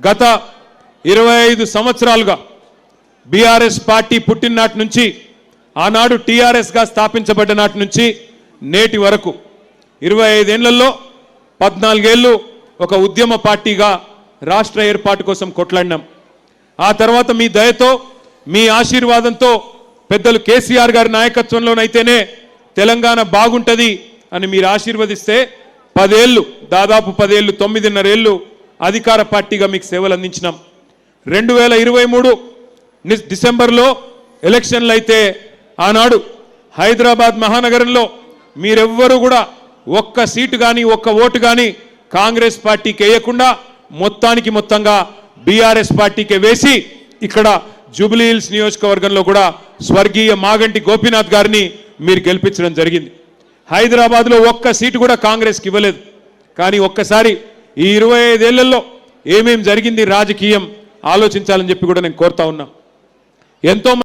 గత 25 సంవత్సరాలుగా BRS party పుట్టిన నాటి నుంచి ఆనాడు టీఆర్ఎస్ గా స్థాపించబడ్డ నాటి నుంచి నేటి వరకు 25 ఏళ్లలో 14 ఏళ్లు ఒక ఉద్యమ పార్టీగా రాష్ట్ర ఏర్పాటు కోసం కొట్లాడినాం. ఆ తర్వాత మీ దయతో మీ ఆశీర్వాదంతో పెద్దలు కేసీఆర్ గారి నాయకత్వంలోనైతేనే తెలంగాణ బాగుంటది అని మీరు ఆశీర్వదిస్తే 10 ఏళ్లు దాదాపు 10 ఏళ్లు 9.5 ఏళ్లు అధికార పార్టీగా మీకు సేవలు అందించినాం. 2023 డిసెంబర్లో ఎలక్షన్లు అయితే ఆనాడు హైదరాబాద్ మహానగరంలో మీరెవ్వరూ కూడా ఒక్క సీటు కానీ ఒక్క ఓటు కానీ కాంగ్రెస్ పార్టీకి వేయకుండా మొత్తంగా బీఆర్ఎస్ పార్టీకి వేసి ఇక్కడ జూబ్లీ హిల్స్ నియోజకవర్గంలో కూడా స్వర్గీయ మాగంటి గోపీనాథ్ గారిని మీరు గెలిపించడం జరిగింది. హైదరాబాద్లో ఒక్క సీటు కూడా కాంగ్రెస్కి ఇవ్వలేదు. కానీ ఒక్కసారి ఈ 25 ఏళ్లలో ఏమేం జరిగింది రాజకీయం ఆలోచించాలని చెప్పి కూడా నేను కోరుతా ఉన్నా. ఎంతో